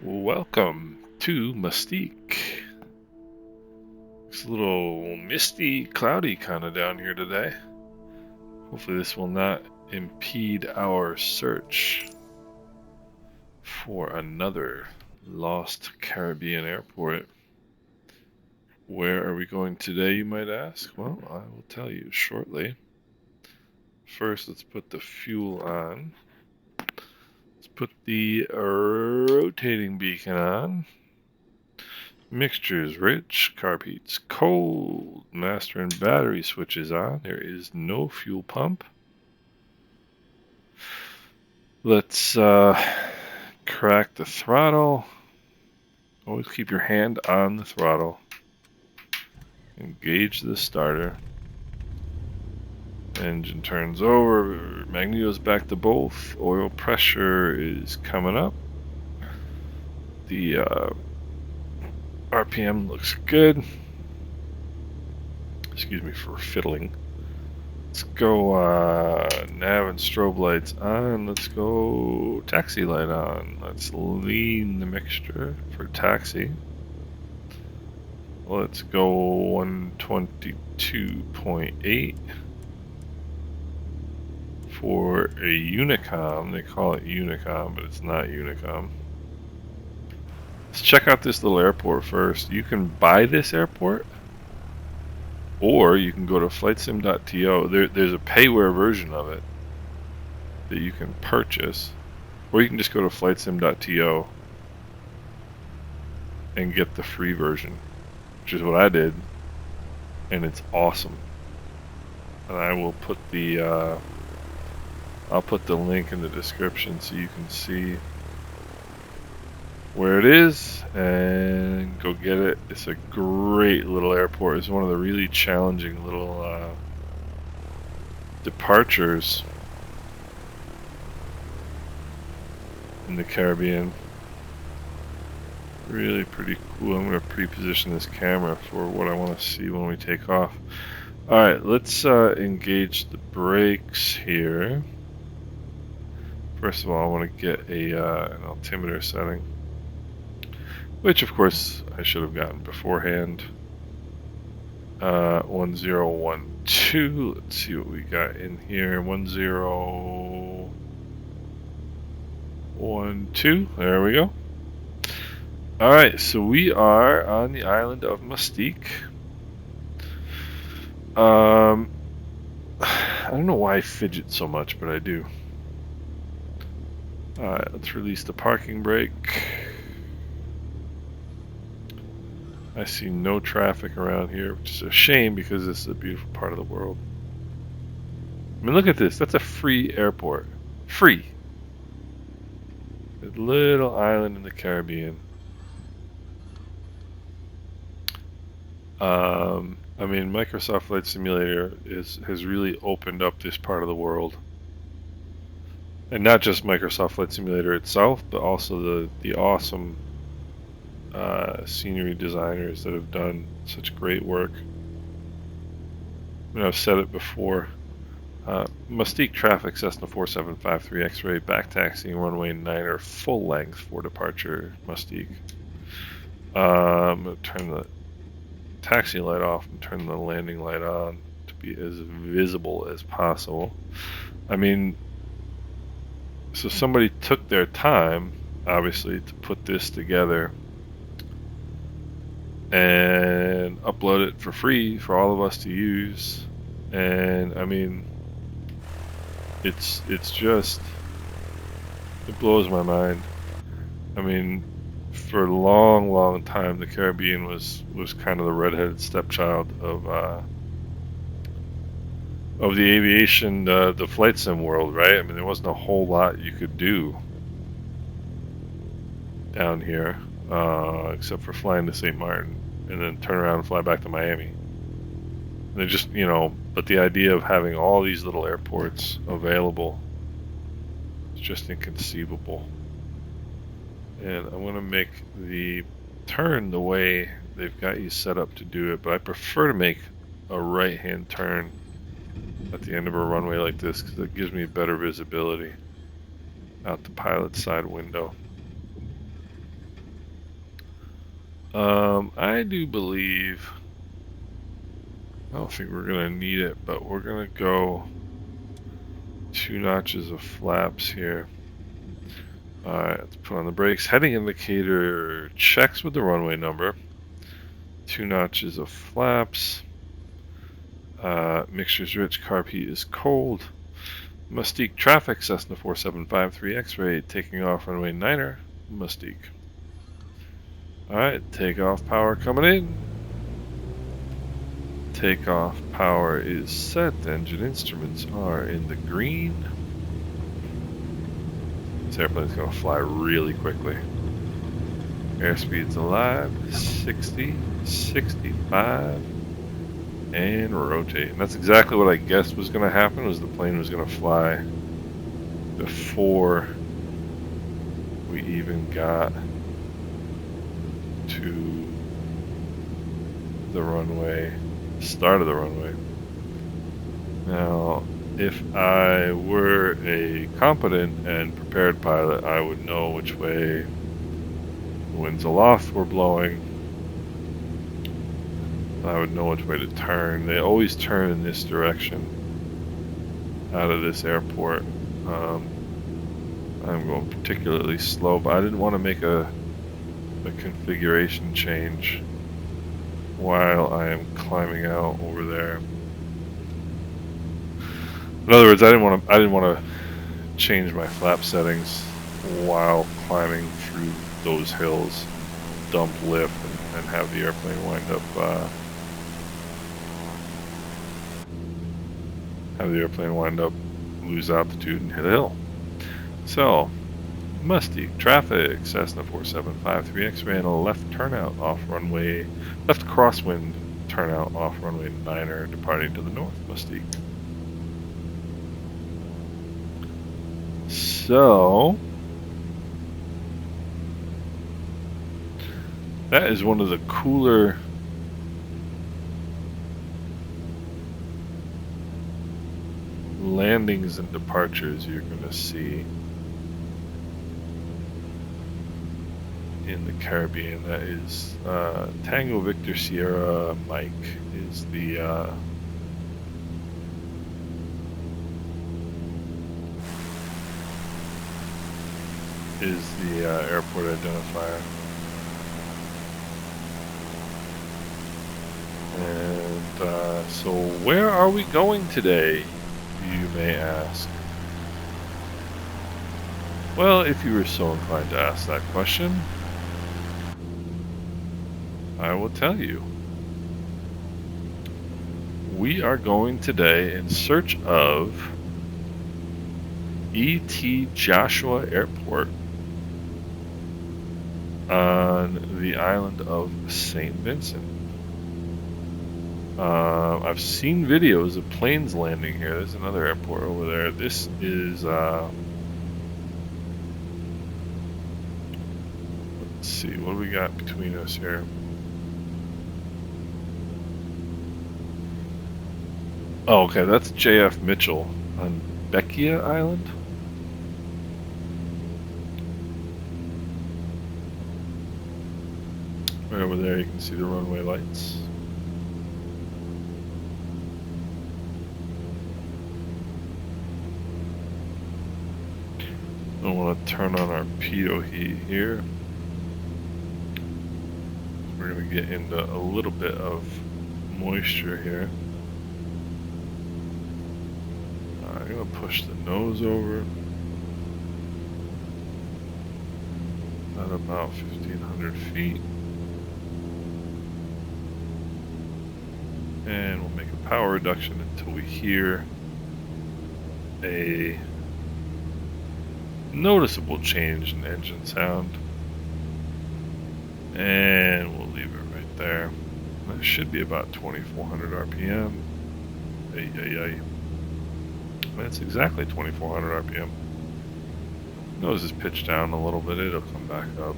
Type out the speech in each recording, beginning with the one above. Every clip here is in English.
Welcome to Mustique. It's a little misty, cloudy kind of down here today. Hopefully this will not impede our search for another lost Caribbean airport. Where are we going today, you might ask? Well, I will tell you shortly. First, let's put the fuel on. Let's put the rotating beacon on. Mixtures rich, carb heats cold, master and battery switches on. There is no fuel pump. Let's crack the throttle. Always keep your hand on the throttle. Engage the starter. Engine turns over. Magneto's back to both. Oil pressure is coming up. The RPM looks good. Excuse me for fiddling. Let's go nav and strobe lights on. Let's go taxi light on. Let's lean the mixture for taxi. Let's go 122.8 for a Unicom. They call it Unicom, but it's not Unicom. Let's check out this little airport first. You can buy this airport, or you can go to flightsim.to. There's a payware version of it that you can purchase, or you can just go to flightsim.to and get the free version, which is what I did, and it's awesome. And I will put the I'll put the link in the description so you can see where it is and go get it. It's a great little airport. It's one of the really challenging little departures in the Caribbean. Really pretty cool. I'm going to pre-position this camera for what I want to see when we take off. Alright, let's engage the brakes here. First of all, I want to get an altimeter setting, which of course I should have gotten beforehand. 1012. Let's see what we got in here. 1012. There we go. Alright, so we are on the island of Mustique. I don't know why I fidget so much, but I do. Alright, let's release the parking brake. I see no traffic around here, which is a shame because this is a beautiful part of the world. I mean, look at this. That's a free airport. Free. A little island in the Caribbean. I mean, Microsoft Flight Simulator has really opened up this part of the world. And not just Microsoft Flight Simulator itself, but also the awesome scenery designers that have done such great work. I mean, I've said it before. Mustique traffic, Cessna 4753 X-ray, back taxiing runway 9 or full length for departure, Mustique. I'm going to turn the taxi light off and turn the landing light on to be as visible as possible. I mean, so somebody took their time, obviously, to put this together and upload it for free for all of us to use. And I mean, it's just, it blows my mind. I mean, for a long time the Caribbean was kind of the redheaded stepchild of the aviation, the flight sim world, right? I mean, there wasn't a whole lot you could do down here, except for flying to St. Martin and then turn around and fly back to Miami. And they just, you know, but the idea of having all these little airports available is just inconceivable. And I'm going to make the turn the way they've got you set up to do it, but I prefer to make a right-hand turn at the end of a runway like this because it gives me better visibility out the pilot's side window. I do believe, I don't think we're gonna need it, but we're gonna go 2 notches of flaps here. Alright, let's put on the brakes. Heading indicator checks with the runway number. 2 notches of flaps. Mixture's rich, carb heat is cold. Mustique traffic, Cessna 4753 X-ray, taking off runway 9er, Mustique. Alright, takeoff power coming in. Takeoff power is set. Engine instruments are in the green. This airplane's going to fly really quickly. Airspeed's alive. 60, 65, and rotate. And that's exactly what I guessed was going to happen, was the plane was going to fly before we even got to the runway, start of the runway. Now, if I were a competent and prepared pilot, I would know which way the winds aloft were blowing. I would know which way to turn. They always turn in this direction out of this airport. I'm going particularly slow, but I didn't want to make a configuration change while I am climbing out over there. In other words, I didn't want to change my flap settings while climbing through those hills, dump lift, and have the airplane wind up lose altitude and hit a hill. So, Mustique traffic, Cessna 4753 X-ray, and a left turnout off runway, left crosswind turnout off runway 9er, departing to the north, Mustique. So, that is one of the cooler landings and departures you're going to see in the Caribbean. That is Tango Victor Sierra Mike is the airport identifier. And so where are we going today, you may ask? Well, if you were so inclined to ask that question, I will tell you. We are going today in search of E.T. Joshua Airport on the island of St. Vincent. I've seen videos of planes landing here. There's another airport over there. This is, let's see, what do we got between us here? Oh, okay, that's JF Mitchell on Bekia Island. Right over there, you can see the runway lights. I want to turn on our pitot heat here. We're going to get into a little bit of moisture here. I'm going to push the nose over at about 1,500 feet. And we'll make a power reduction until we hear a noticeable change in engine sound. And we'll leave it right there. That should be about 2,400 RPM. That's exactly 2,400 RPM. Nose is pitched down a little bit, it'll come back up.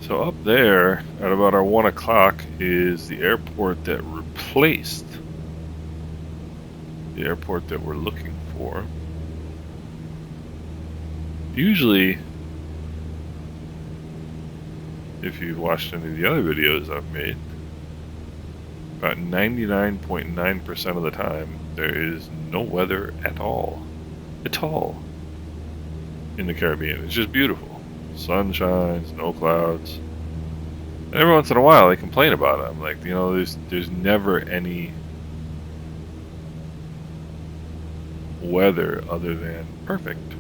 So up there, at about our 1 o'clock, is the airport that replaced the airport that we're looking for. Usually, if you've watched any of the other videos I've made, about 99.9% of the time, there is no weather at all. In the Caribbean. It's just beautiful. Sun shines, no clouds. And every once in a while they complain about it. I'm like, you know, there's never any weather other than perfect.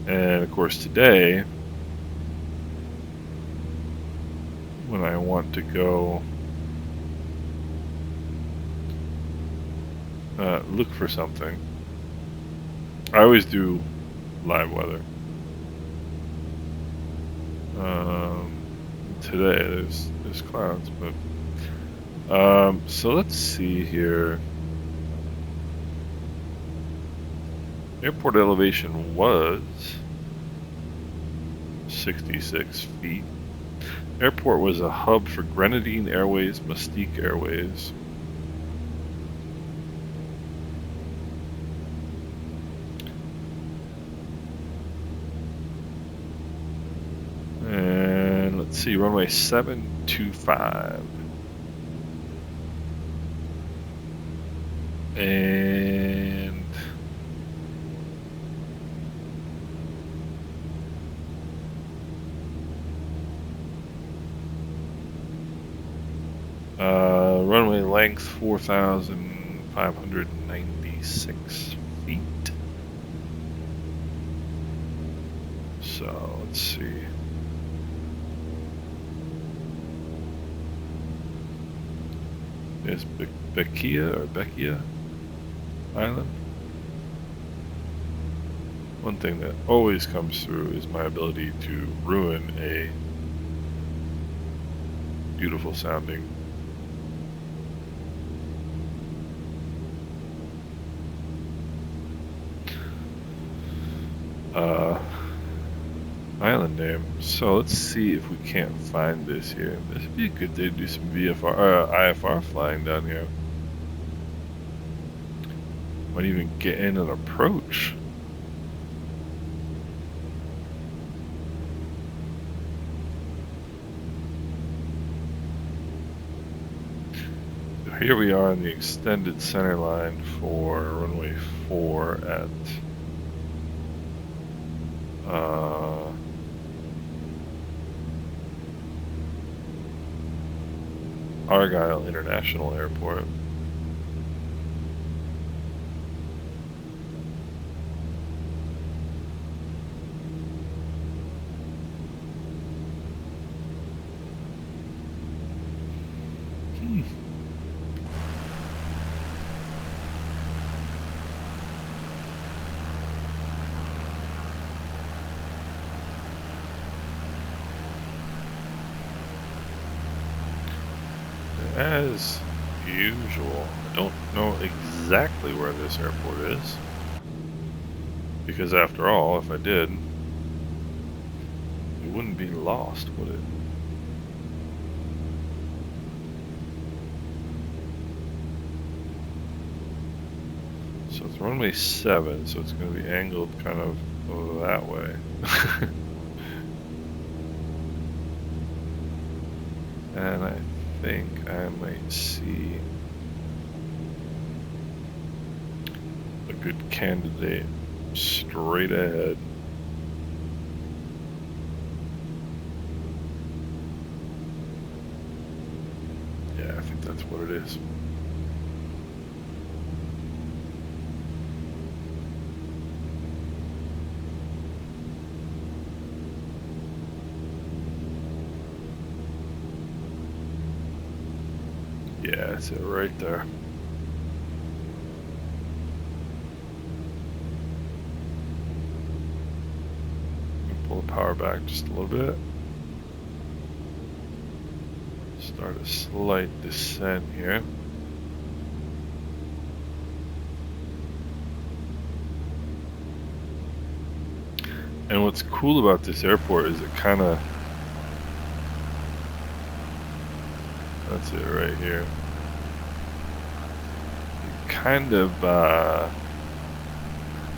And of course today, when I want to go look for something, I always do live weather. Today there's clouds, but so let's see here. Airport elevation was 66 feet. Airport was a hub for Grenadine Airways, Mustique Airways. And let's see, runway 725. And runway length 4,596 feet. So let's see. It's Bekia Island. One thing that always comes through is my ability to ruin a beautiful sounding island name. So let's see if we can't find this here. This would be a good day to do some IFR flying down here. Might even get in an approach. So here we are in the extended center line for runway 4 at Argyle International Airport. As usual, I don't know exactly where this airport is, because after all, if I did, it wouldn't be lost, would it? So it's runway 7, so it's going to be angled kind of that way. And I think I might see a good candidate straight ahead. Yeah, I think that's what it is. Yeah, that's it right there. Pull the power back just a little bit. Start a slight descent here. And what's cool about this airport is it kind of, that's it right here. It kind of, I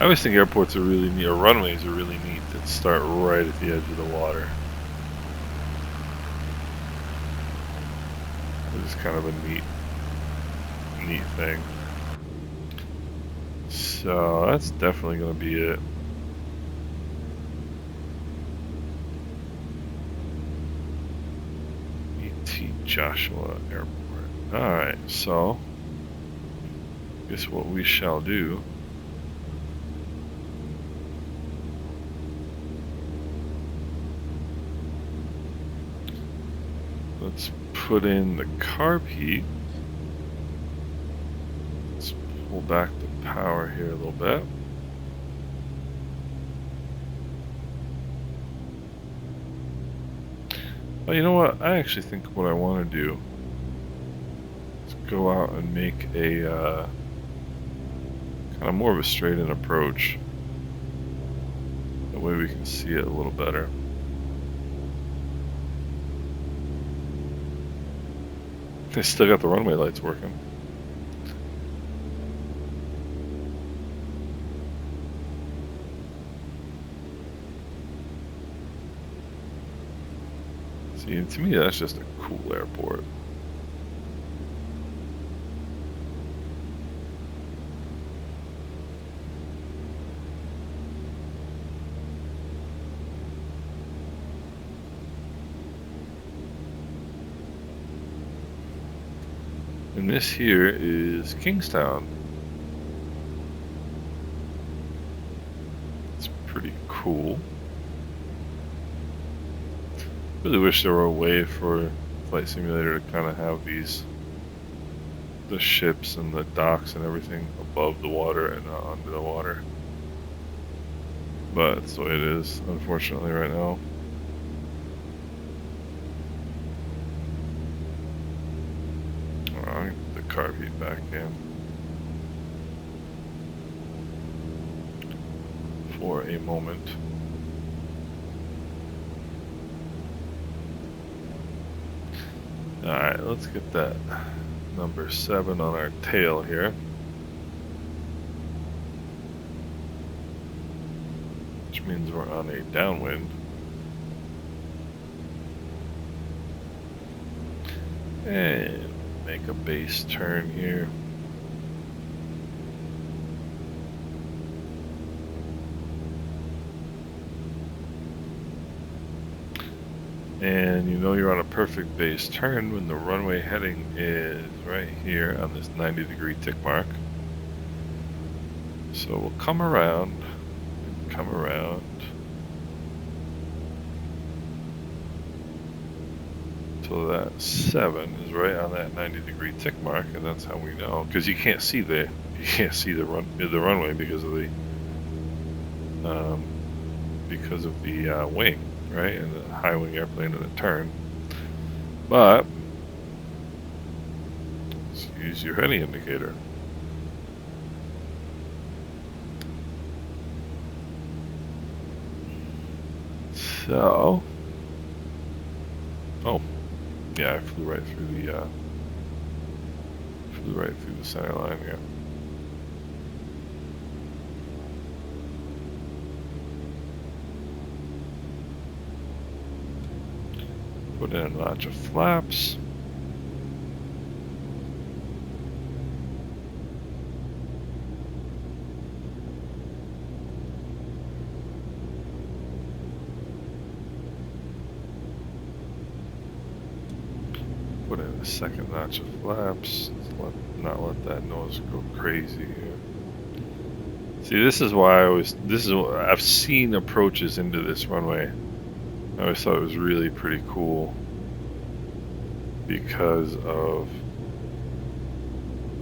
always think airports are really neat, or runways are really neat that start right at the edge of the water. is kind of a neat thing. So that's definitely going to be it. E.T. Joshua Airport. Alright, so I guess what we shall do let's put in the carb heat. Let's pull back the power here a little bit. Well, you know what? I actually think what I want to do is go out and make a kind of more of a straight-in approach. That way we can see it a little better. They still got the runway lights working. See, to me that's just a cool airport. And this here is Kingstown. It's pretty cool. Really wish there were a way for Flight Simulator to kind of have the ships and the docks and everything above the water and not under the water. But that's the way it is, unfortunately, right now. I'll get the carb heat back in for a moment. Alright, let's get that number 7 on our tail here. Which means we're on a downwind. And make a base turn here. And you know you're on a perfect base turn when the runway heading is right here on this 90-degree tick mark. So we'll come around and come around so that 7 is right on that 90-degree tick mark, and that's how we know, because you can't see the runway because of the wing. Right, and the high wing airplane in the turn. But let's use your heading indicator. So, oh, yeah, I flew right through the center line here. Put in a notch of flaps. Put in a second notch of flaps. Not let that nose go crazy here. See, this is why I've seen approaches into this runway. I always thought it was really pretty cool because of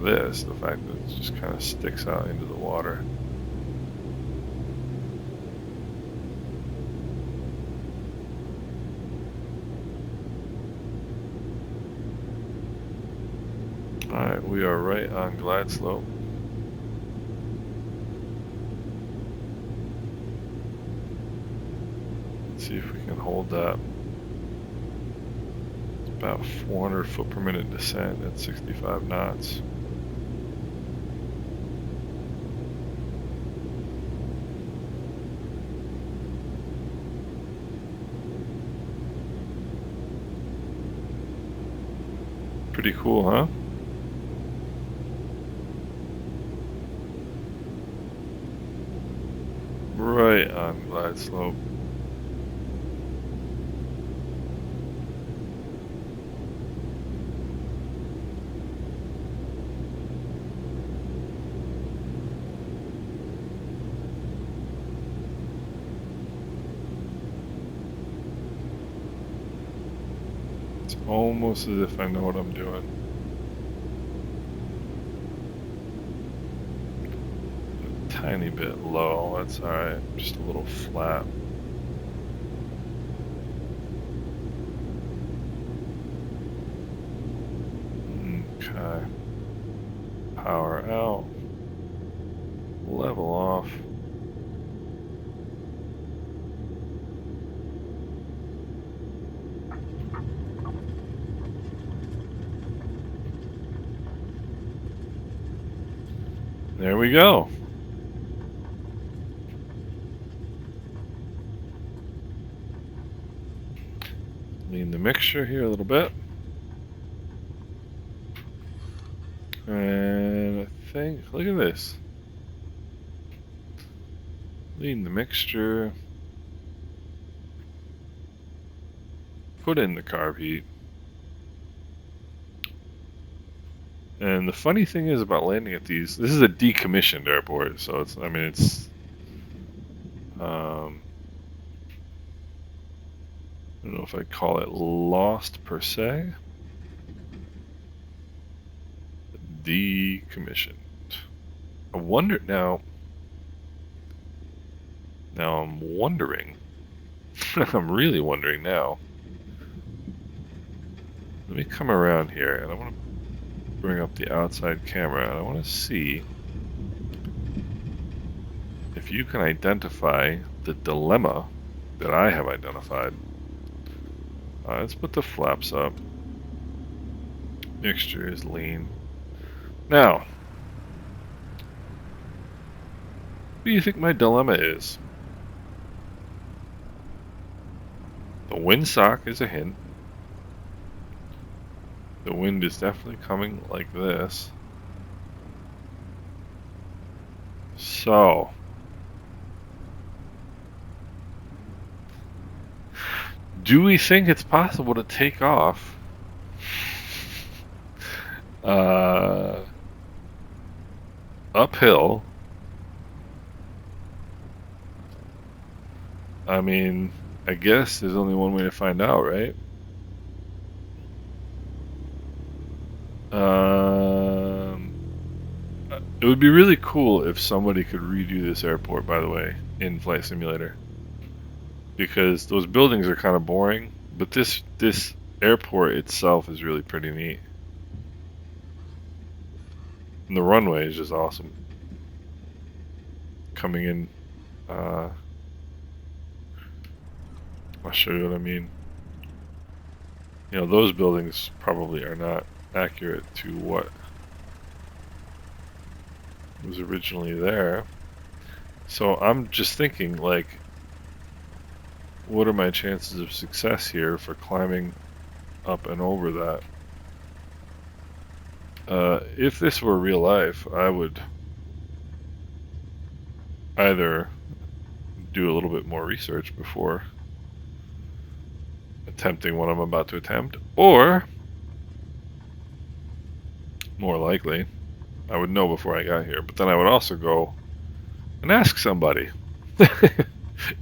this, the fact that it just kind of sticks out into the water. Alright, we are right on glide slope. See if we can hold that. It's about 400 foot per minute descent at 65 knots. Pretty cool, huh? Right on glide slope. It's almost as if I know what I'm doing. A tiny bit low, that's alright. Just a little flat. Okay. Power out. Level off. There we go. Lean the mixture here a little bit. And I think, look at this. Lean the mixture. Put in the carb heat. And the funny thing is about landing at these, this is a decommissioned airport, so it's, I mean, it's, I don't know if I'd call it lost per se. Decommissioned. I wonder now. Now I'm wondering. I'm really wondering now. Let me come around here, and I want to bring up the outside camera, and I want to see if you can identify the dilemma that I have identified. Let's put the flaps up. Mixture is lean. Now, what do you think my dilemma is? The windsock is a hint. The wind is definitely coming like this. So, do we think it's possible to take off uphill? I mean, I guess there's only one way to find out, right? It would be really cool if somebody could redo this airport, by the way, in Flight Simulator. Because those buildings are kind of boring, but this airport itself is really pretty neat. And the runway is just awesome. Coming in, I'll show you what I mean. You know, those buildings probably are not accurate to what was originally there. So I'm just thinking, like, what are my chances of success here for climbing up and over that? If this were real life, I would either do a little bit more research before attempting what I'm about to attempt, or more likely, I would know before I got here, but then I would also go and ask somebody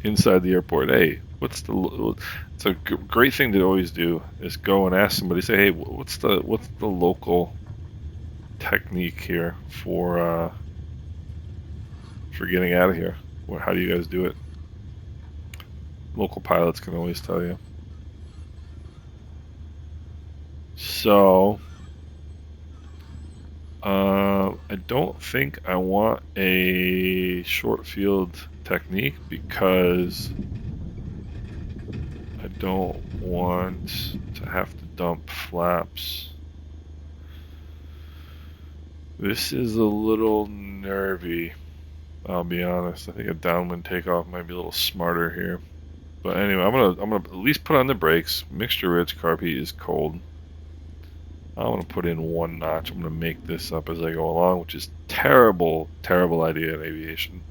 inside the airport, hey, what's the, it's a great thing to always do, is go and ask somebody, say, hey, what's the local technique here for getting out of here? How do you guys do it? Local pilots can always tell you. So, I don't think I want a short field technique because I don't want to have to dump flaps. This is a little nervy, I'll be honest. I think a downwind takeoff might be a little smarter here. But anyway, I'm gonna at least put on the brakes. Mixture rich, carb heat is cold. I'm going to put in 1 notch. I'm going to make this up as I go along, which is terrible, terrible idea in aviation.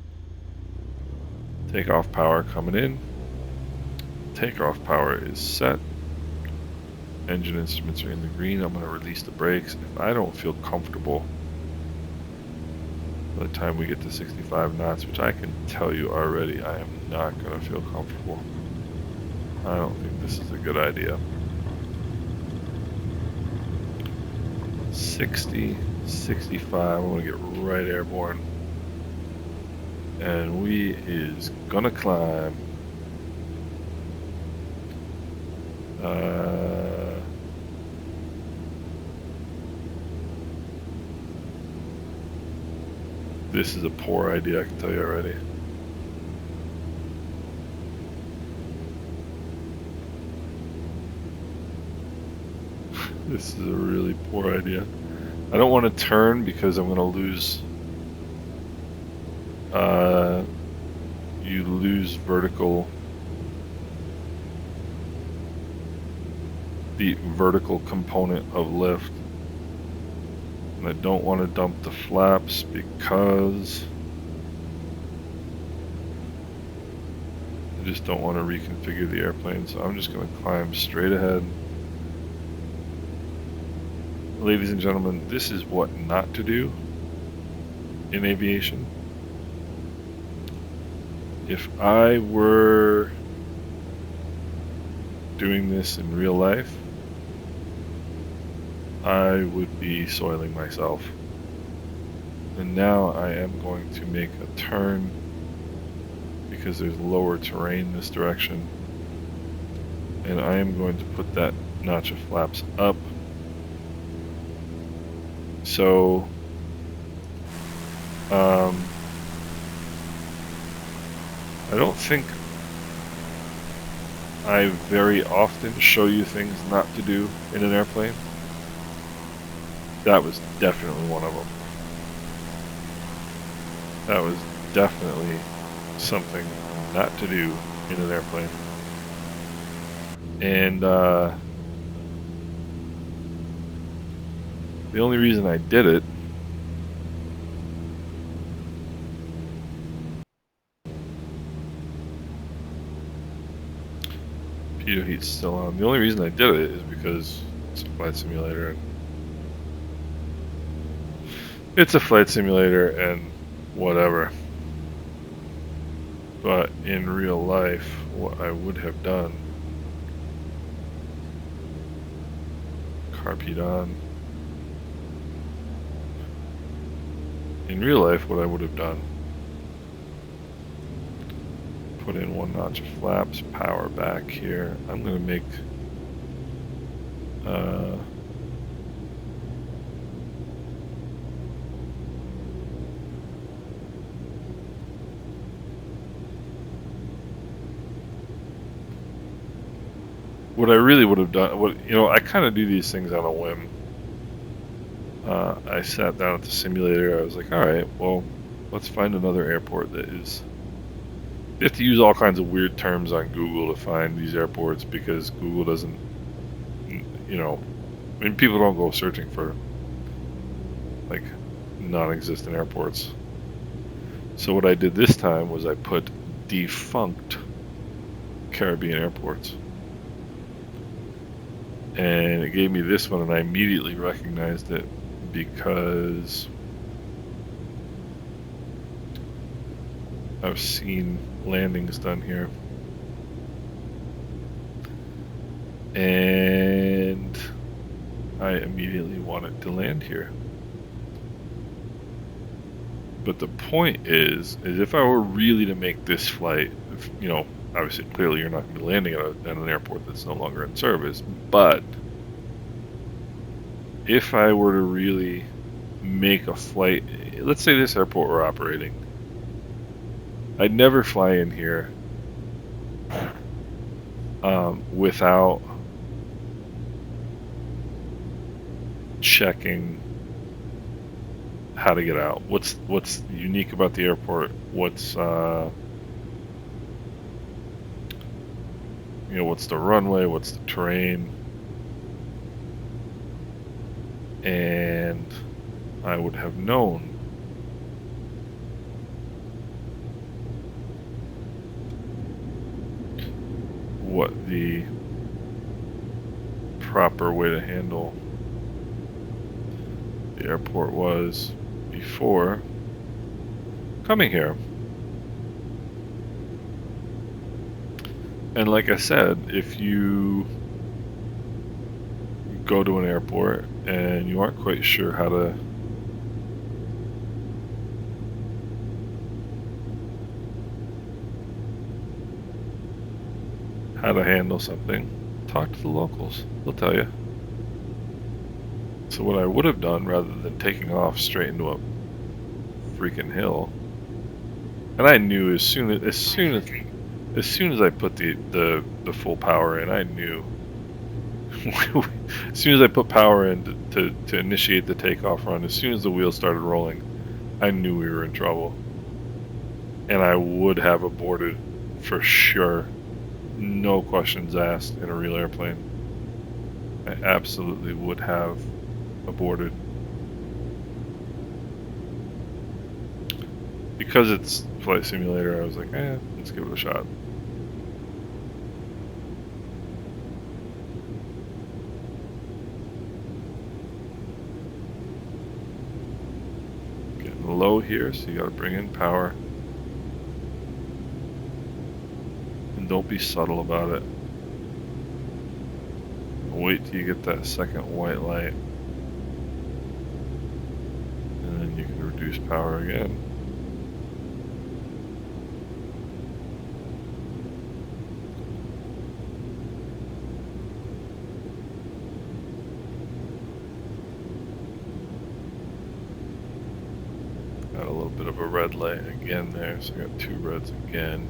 Takeoff power coming in. Takeoff power is set. Engine instruments are in the green. I'm going to release the brakes. If I don't feel comfortable by the time we get to 65 knots, which I can tell you already, I am not going to feel comfortable. I don't think this is a good idea. 60, 65, I'm going to get right airborne. And we is going to climb. This is a poor idea, I can tell you already. This is a really poor idea. I don't want to turn because I'm going to lose. You lose vertical. The vertical component of lift. And I don't want to dump the flaps because I just don't want to reconfigure the airplane. So I'm just going to climb straight ahead. Ladies and gentlemen, this is what not to do in aviation. If I were doing this in real life, I would be soiling myself. And now I am going to make a turn because there's lower terrain this direction. And I am going to put that notch of flaps up. So, I don't think I very often show you things not to do in an airplane. That was definitely one of them. That was definitely something not to do in an airplane. And the only reason I did it pitot heat's still on. The only reason I did it is because it's a flight simulator. It's a flight simulator and whatever. But in real life, what I would have done, carb heat on. In real life, what I would have done, put in 1 notch of flaps, power back here. I'm going to make what I really would have done. I kind of do these things on a whim. I sat down at the simulator. I was like, all right, well, let's find another airport that is. You have to use all kinds of weird terms on Google to find these airports because Google doesn't, people don't go searching for like non-existent airports. So what I did this time was I put defunct Caribbean airports. And it gave me this one, and I immediately recognized it because I've seen landings done here. And I immediately wanted to land here. But the point is if I were really to make this flight, obviously, clearly you're not going to be landing at an airport that's no longer in service, but if I were to really make a flight, let's say this airport were operating, I'd never fly in here without checking how to get out. What's unique about the airport? What's what's the runway? What's the terrain? and I would have known what the proper way to handle the airport was before coming here. And like I said, if you go to an airport and you aren't quite sure how to handle something, talk to the locals. They'll tell you. So what I would have done, rather than taking off straight into a freaking hill, and I knew as soon as I put the full power in, I knew. As soon as I put power in to initiate the takeoff run, as soon as the wheels started rolling, I knew we were in trouble. And I would have aborted for sure. No questions asked in a real airplane. I absolutely would have aborted. Because it's flight simulator, I was like, let's give it a shot. Getting low here, so you gotta bring in power. And don't be subtle about it. Wait till you get that second white light. And then you can reduce power again. Got a little bit of a red light again there, so I got two reds again.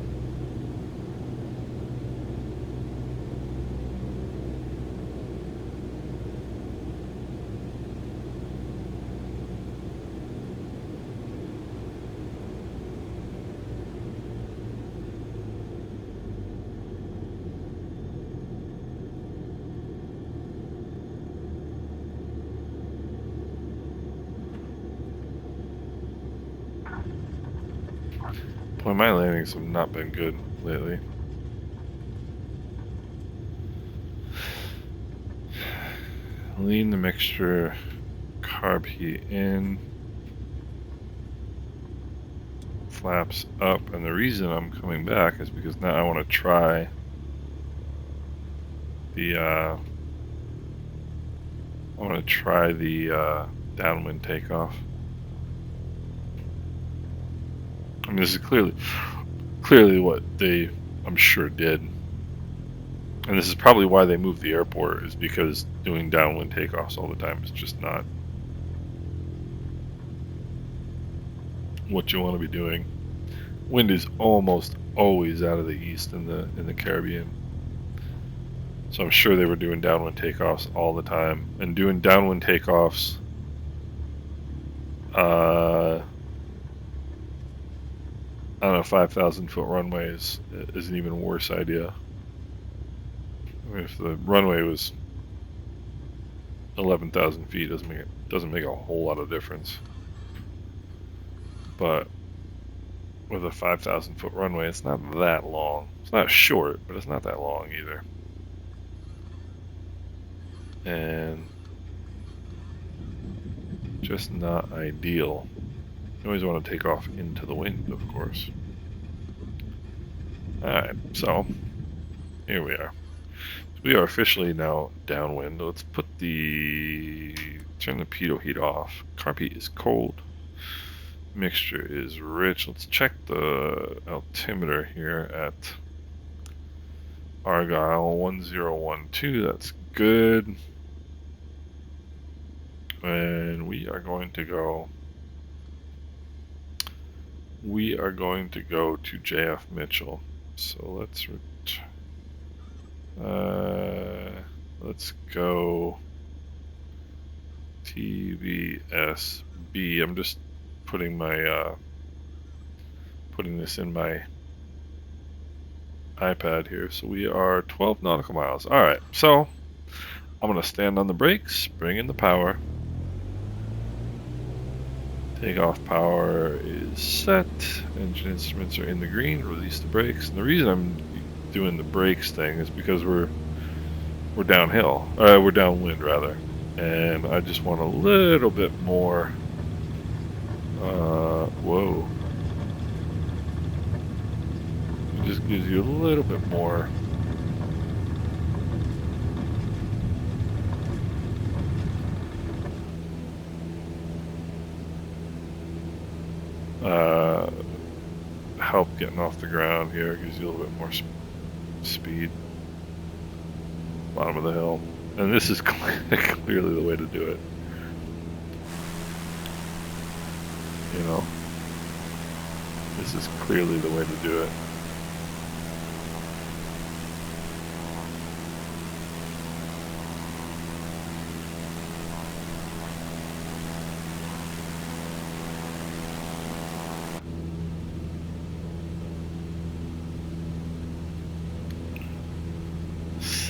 Boy, my landings have not been good lately. Lean the mixture, carb heat in, flaps up, and the reason I'm coming back is because now I want to try the downwind takeoff. I mean, this is clearly what they, I'm sure, did. And this is probably why they moved the airport, is because doing downwind takeoffs all the time is just not what you want to be doing. Wind is almost always out of the east in the Caribbean. So I'm sure they were doing downwind takeoffs all the time. And doing downwind takeoffs on a 5,000 foot runway is an even worse idea. I mean, if the runway was 11,000 feet, doesn't make a whole lot of difference. But with a 5,000 foot runway, it's not that long. It's not short, but it's not that long either. And just not ideal. You always want to take off into the wind, of course. Alright, so here we are. We are officially now downwind. Let's turn the pitot heat off. Carb heat is cold. Mixture is rich. Let's check the altimeter here at Argyle 1012. That's good. And we are going to go to JF Mitchell. So let's go TVSV. I'm just putting this in my iPad here. So we are 12 nautical miles. All right, so I'm gonna stand on the brakes, bring in the power, Takeoff power is set. Engine instruments are in the green. Release the brakes. And the reason I'm doing the brakes thing is because we're downhill. We're downwind rather, and I just want a little bit more. Whoa! It just gives you a little bit more. Help getting off the ground here. Gives you a little bit more speed. Bottom of the hill, and this is clearly the way to do it. You know, this is clearly the way to do it.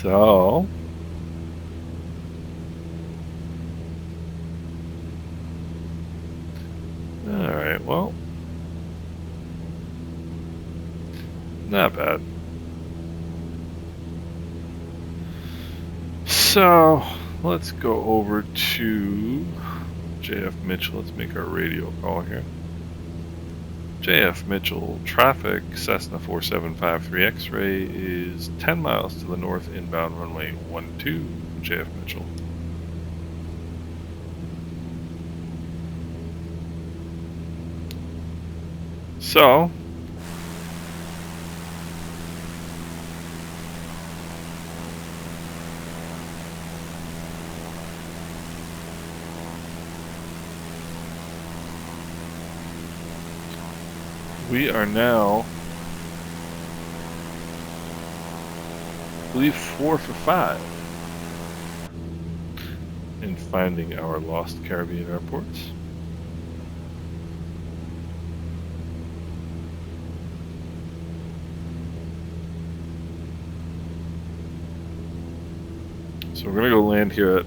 So, alright, well, not bad. So, let's go over to JF Mitchell. Let's make our radio call here. JF Mitchell, traffic, Cessna 4753 X-ray is 10 miles to the north, inbound runway 12, JF Mitchell. So, we are now, I believe, 4 for 5 in finding our lost Caribbean airports. So we're gonna go land here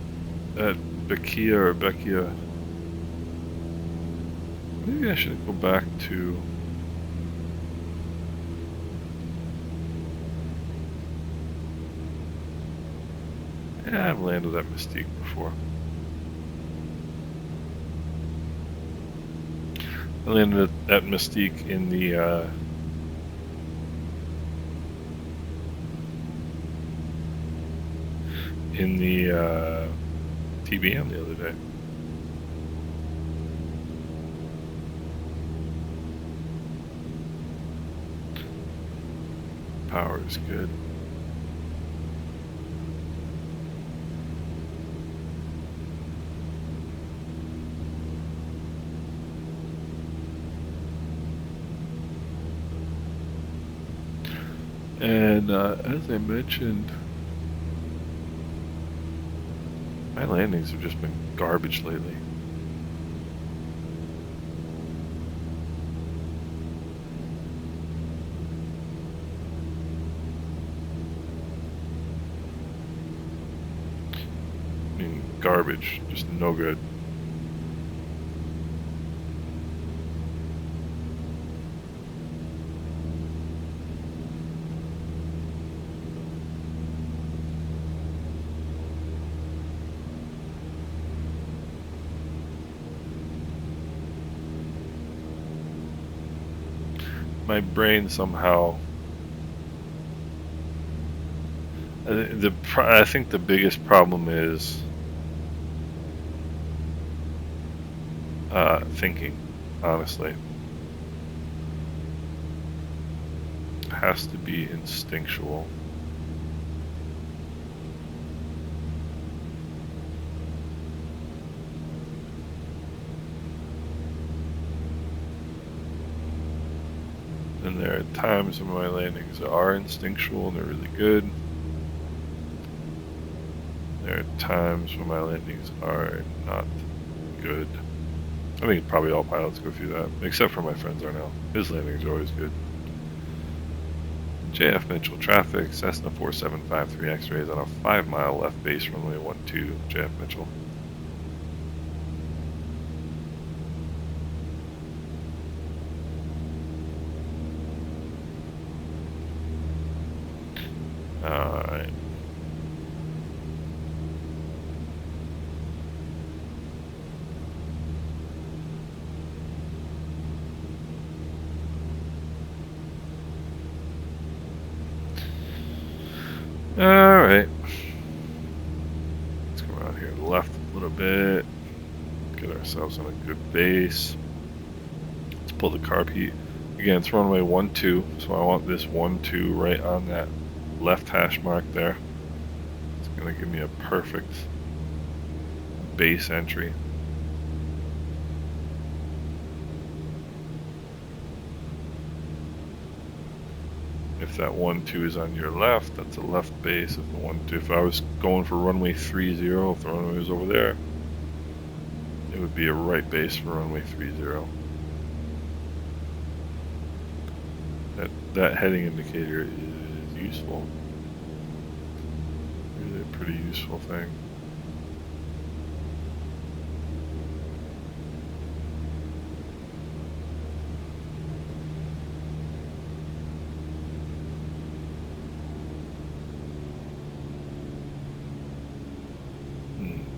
at Bekia or Bekia. Maybe I should go back to. Yeah, I've landed at Mustique before. I landed at Mustique in the TBM the other day. Power is good. And as I mentioned, my landings have just been garbage lately. I mean, garbage, just no good. My brain somehow. I think the biggest problem is thinking. Honestly, it has to be instinctual. And there are times when my landings are instinctual and they're really good. There are times when my landings are not good. I think probably all pilots go through that, except for my friend Arnell. His landings are always good. JF Mitchell traffic, Cessna 4753 X-rays on a 5-mile left base runway 12, JF Mitchell. Alright. Alright. Let's come out here left a little bit. Get ourselves on a good base. Let's pull the carb heat. Again, it's runway 12, so I want this 12 right on that left hash mark there. It's going to give me a perfect base entry. If that 12 is on your left, that's a left base. If the 12, if I was going for runway 30, if the runway was over there, it would be a right base for runway 30. That heading indicator is useful. Really a pretty useful thing.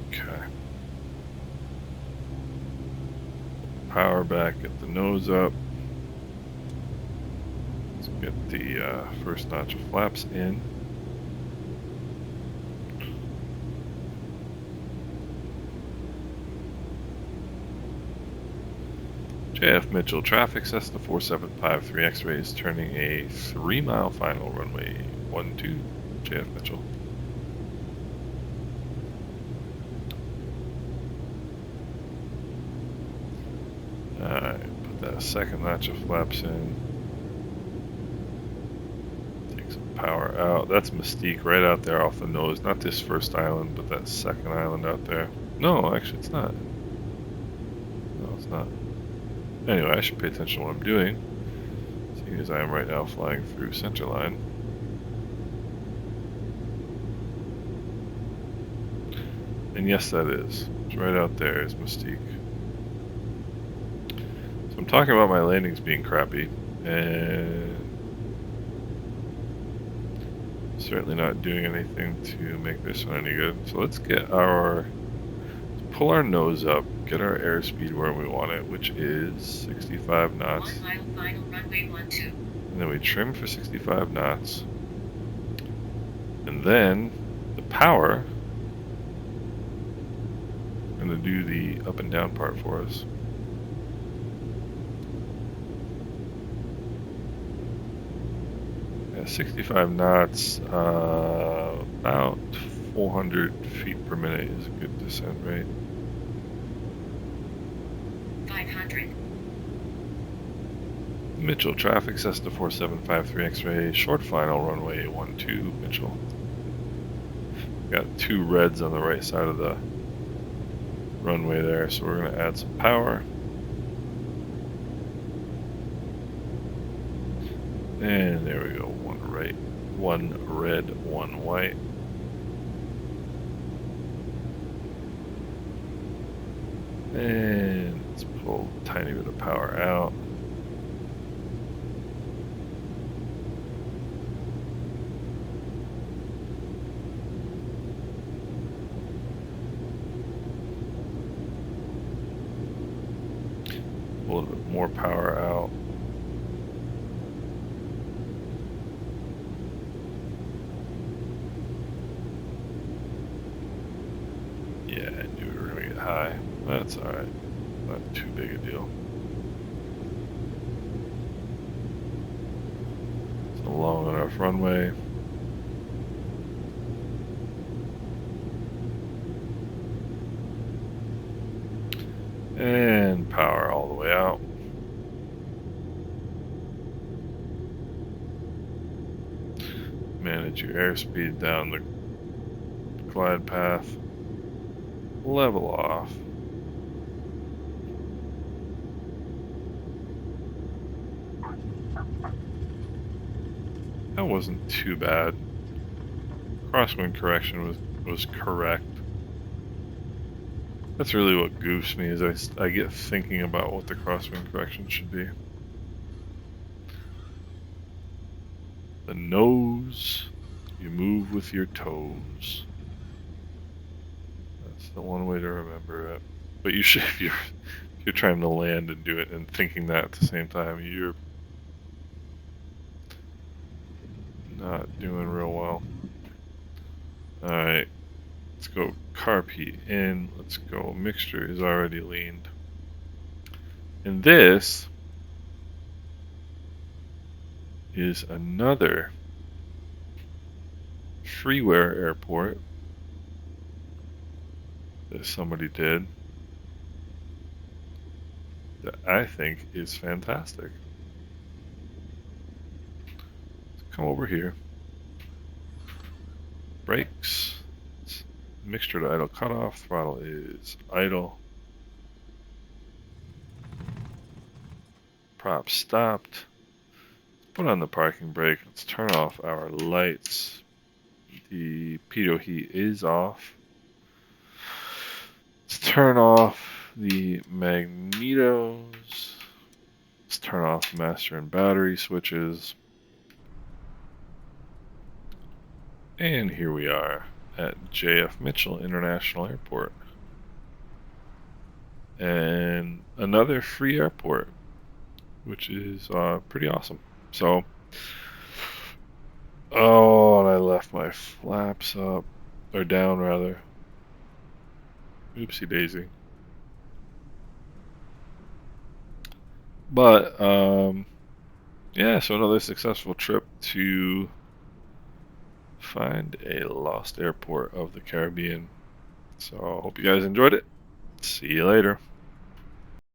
Okay. Power back, get the nose up. Let's get the first notch of flaps in. JF Mitchell, traffic, Cessna 4753 X-ray is turning a 3-mile final, runway 12, JF Mitchell. Alright, put that second notch of flaps in. Take some power out. That's Mustique right out there off the nose. Not this first island, but that second island out there. No, actually it's not. No, it's not. Anyway, I should pay attention to what I'm doing, seeing as I am right now flying through centerline. And yes, that is. It's right out there is Mustique. So I'm talking about my landings being crappy, and certainly not doing anything to make this one any good. So let's get our, pull our nose up, get our airspeed where we want it, which is 65 knots. 1 mile final, runway 12. And then we trim for 65 knots. And then the power, I'm going to do the up and down part for us. Yeah, 65 knots, about 400 feet per minute is a good descent rate. 500. Mitchell, traffic, Cessna 4753 X-ray, short final, runway 12, Mitchell. Got 2 reds on the right side of the runway there, so we're going to add some power. And there we go, 1 right, 1 red, 1 white. And let's pull a tiny bit of power out. A little bit more power out. Yeah, I knew we were going to get high. That's alright. Not too big a deal. It's a long enough runway. And power all the way out. Manage your airspeed down the glide path. Level off. That wasn't too bad. Crosswind correction was correct. That's really what goofs me, is I get thinking about what the crosswind correction should be. The nose, You move with your toes. That's the one way to remember it. But you should, if you're trying to land and do it and thinking that at the same time, you're not doing real well. Alright, let's go carb heat in. Let's go mixture is already leaned. And this is another FREEWARE airport that somebody did that I think is fantastic. Let's come over here. Brakes. Mixture to idle cutoff. Throttle is idle. Prop stopped. Let's put on the parking brake. Let's turn off our lights. The pitot heat is off. Let's turn off the magnetos. Let's turn off master and battery switches. And here we are at JF Mitchell International Airport. And another free airport, which is pretty awesome. So, oh, and I left my flaps up, or down rather. Oopsie daisy. But, yeah, so another successful trip to find a lost airport of the Caribbean. So I hope you guys enjoyed it. See you later.